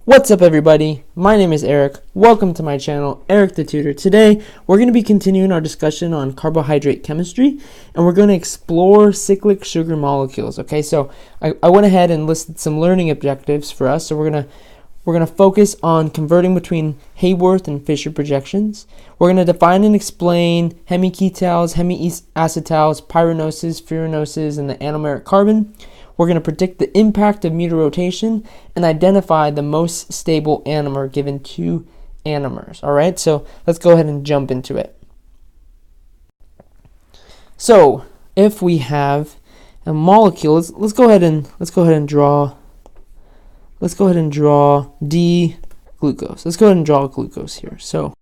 What's up everybody, my name is Eric. Welcome to my channel, Eric the Tutor. Today we're going to be continuing our discussion on carbohydrate chemistry, and we're going to explore cyclic sugar molecules. Okay, so I went ahead and listed some learning objectives for us. So we're going to focus on converting between Haworth and Fischer projections. We're going to define and explain hemiketals, hemiacetals, pyranoses, furanoses, and the anomeric carbon. We're going to predict the impact of mutarotation and identify the most stable anomer given two anomers. All right, so let's go ahead and jump into it. So if we have a molecule, let's go ahead and draw D-glucose. Let's go ahead and draw glucose here. So,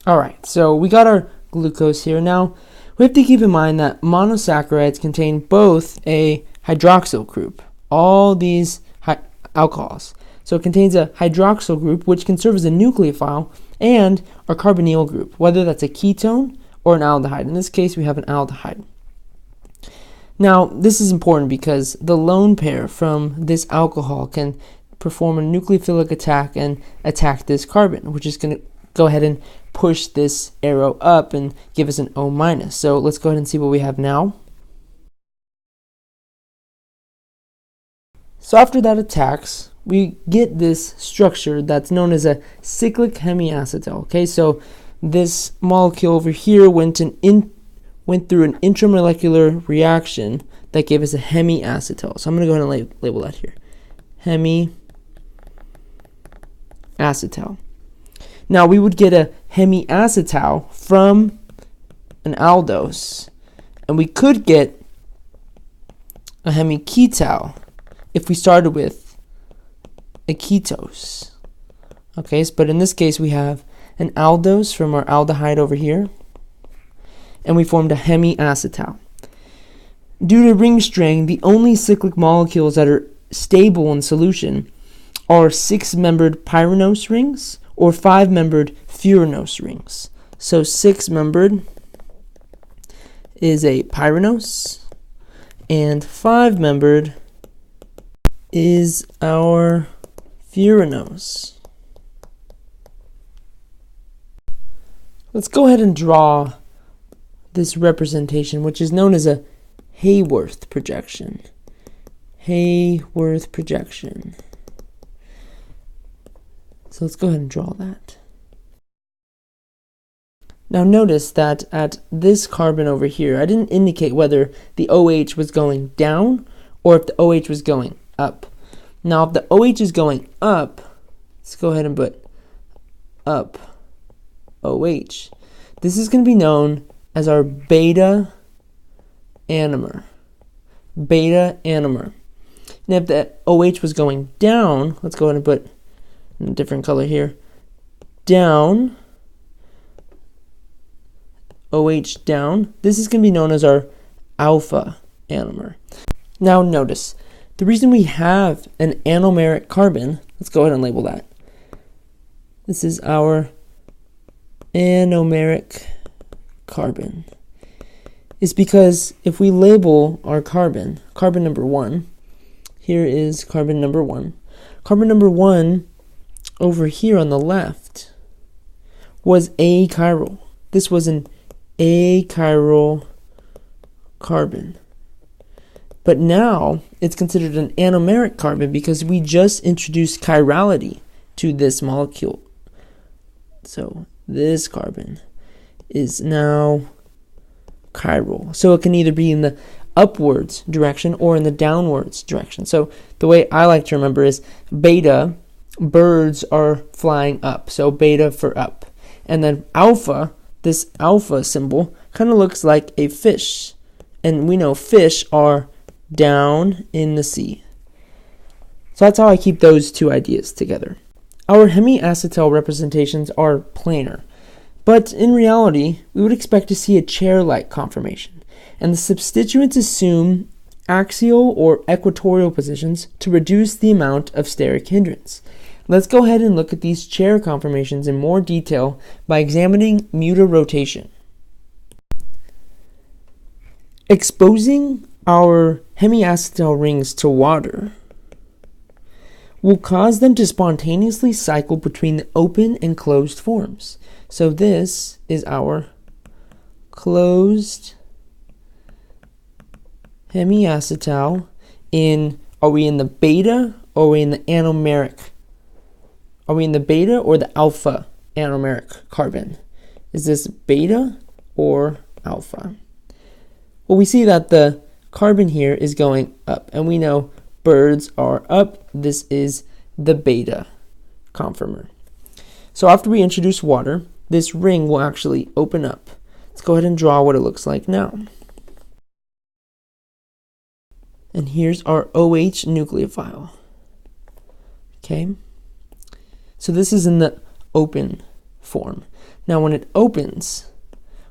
all right, so we got our glucose here. Now, we have to keep in mind that monosaccharides contain both a hydroxyl group, all these alcohols. So it contains a hydroxyl group, which can serve as a nucleophile, and our carbonyl group, whether that's a ketone or an aldehyde. In this case, we have an aldehyde. Now, this is important because the lone pair from this alcohol can perform a nucleophilic attack and attack this carbon, which is going to go ahead and push this arrow up and give us an O minus. So let's go ahead and see what we have now. So after that attacks, we get this structure that's known as a cyclic hemiacetal. Okay, so this molecule over here went through an intramolecular reaction that gave us a hemiacetal. So I'm going to go ahead and label that here. Hemiacetal. Now we would get a hemiacetal from an aldose, and we could get a hemiketal if we started with a ketose. Okay, but in this case we have an aldose from our aldehyde over here, and we formed a hemiacetal. Due to ring string, the only cyclic molecules that are stable in solution are 6-membered pyranose rings or 5-membered furanose rings. So 6-membered is a pyranose, and 5-membered is our furanose. Let's go ahead and draw this representation, which is known as a Haworth projection. Haworth projection. So let's go ahead and draw that. Now notice that at this carbon over here, I didn't indicate whether the OH was going down or if the OH was going up. Now if the OH is going up, let's go ahead and put up OH. This is going to be known as our beta anomer. Beta anomer. And if the OH was going down, let's go ahead and put in a different color here, down, OH down, this is going to be known as our alpha anomer. Now notice, the reason we have an anomeric carbon, let's go ahead and label that. This is our anomeric carbon, is because if we label our carbon number 1, here is carbon number 1. Carbon number 1 over here on the left was achiral. This was an achiral carbon. But now it's considered an anomeric carbon because we just introduced chirality to this molecule. So this carbon is now chiral. So it can either be in the upwards direction or in the downwards direction. So the way I like to remember is beta, birds are flying up, so beta for up. And then alpha, this alpha symbol kind of looks like a fish, and we know fish are down in the sea. So that's how I keep those two ideas together. Our hemiacetal representations are planar, but in reality we would expect to see a chair-like conformation, and the substituents assume axial or equatorial positions to reduce the amount of steric hindrance. Let's go ahead and look at these chair conformations in more detail by examining mutarotation. Exposing our hemiacetal rings to water will cause them to spontaneously cycle between the open and closed forms. So this is our closed hemiacetal. Are we in the beta or are we in the anomeric? Are we in the beta or the alpha anomeric carbon? Is this beta or alpha? Well, we see that the carbon here is going up, and we know birds are up. This is the beta conformer. So after we introduce water, this ring will actually open up. Let's go ahead and draw what it looks like now. And here's our OH nucleophile. Okay. So this is in the open form. Now when it opens,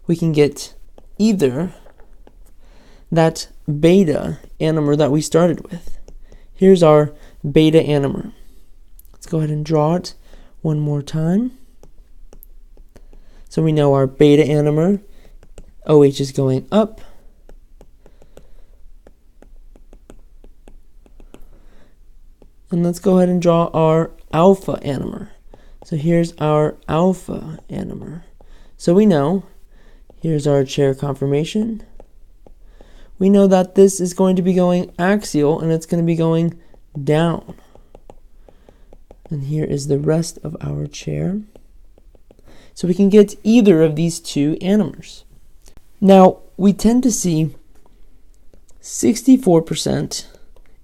we can get either that beta anomer that we started with. Here's our beta anomer. Let's go ahead and draw it one more time. So we know our beta anomer, OH is going up. And let's go ahead and draw our alpha anomer. So here's our alpha anomer. So we know, here's our chair conformation. We know that this is going to be going axial and it's going to be going down. And here is the rest of our chair. So we can get either of these two anomers. Now, we tend to see 64%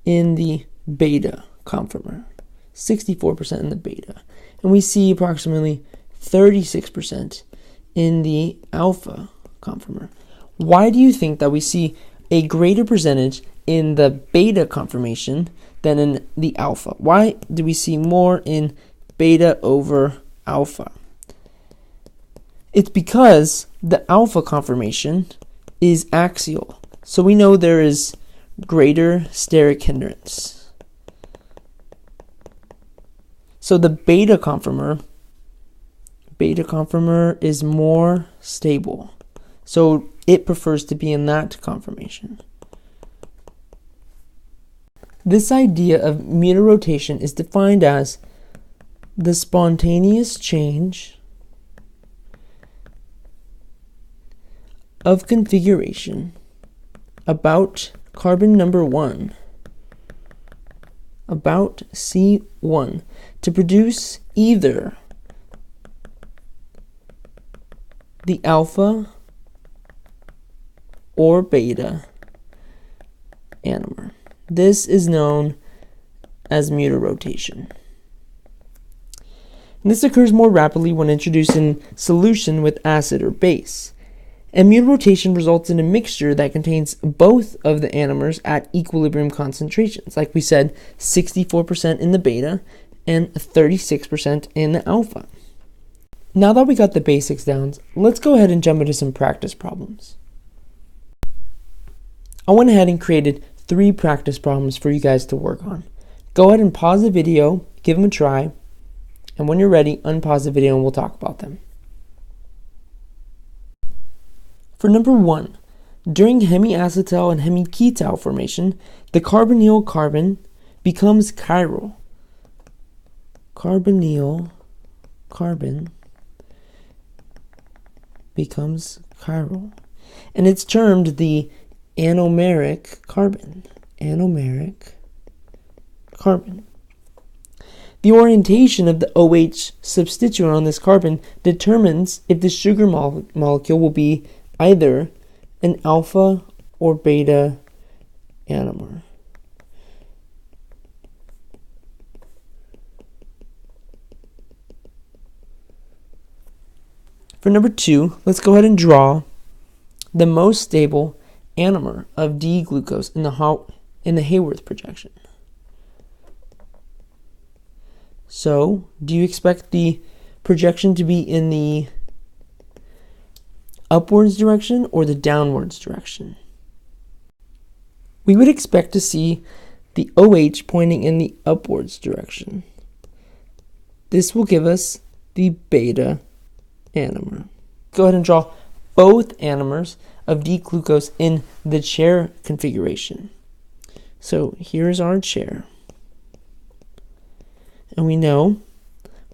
in the beta conformer, 64% in the beta, and we see approximately 36% in the alpha conformer. Why do you think that we see a greater percentage in the beta conformation than in the alpha? Why do we see more in beta over alpha? It's because the alpha conformation is axial, so we know there is greater steric hindrance. So the beta conformer is more stable. So it prefers to be in that conformation. This idea of mutarotation is defined as the spontaneous change of configuration about carbon number 1, about C1, to produce either the alpha or beta anomer. This is known as mutarotation. And this occurs more rapidly when introduced in solution with acid or base. And mutarotation results in a mixture that contains both of the anomers at equilibrium concentrations. Like we said, 64% in the beta and 36% in the alpha. Now that we got the basics down, let's go ahead and jump into some practice problems. I went ahead and created 3 practice problems for you guys to work on. Go ahead and pause the video, give them a try, and when you're ready, unpause the video and we'll talk about them. For number 1, during hemiacetal and hemiketal formation, the carbonyl carbon becomes chiral. Carbonyl carbon becomes chiral. And it's termed the anomeric carbon. Anomeric carbon. The orientation of the OH substituent on this carbon determines if the sugar molecule will be either an alpha or beta anomer. For number 2, let's go ahead and draw the most stable anomer of D-glucose in the Haworth projection. So, do you expect the projection to be in the upwards direction or the downwards direction? We would expect to see the OH pointing in the upwards direction. This will give us the beta anomer. Go ahead and draw both anomers of D-glucose in the chair configuration. So here's our chair. And we know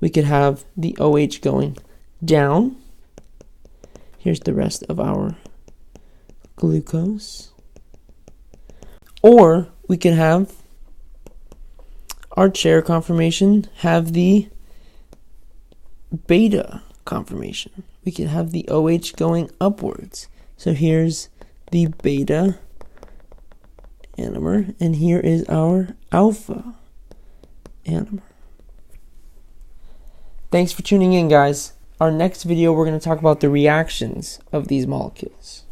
we could have the OH going down. Here's the rest of our glucose. Or we could have our chair conformation have the beta conformation. We could have the OH going upwards. So here's the beta anomer, and here is our alpha anomer. Thanks for tuning in, guys. Our next video, we're going to talk about the reactions of these molecules.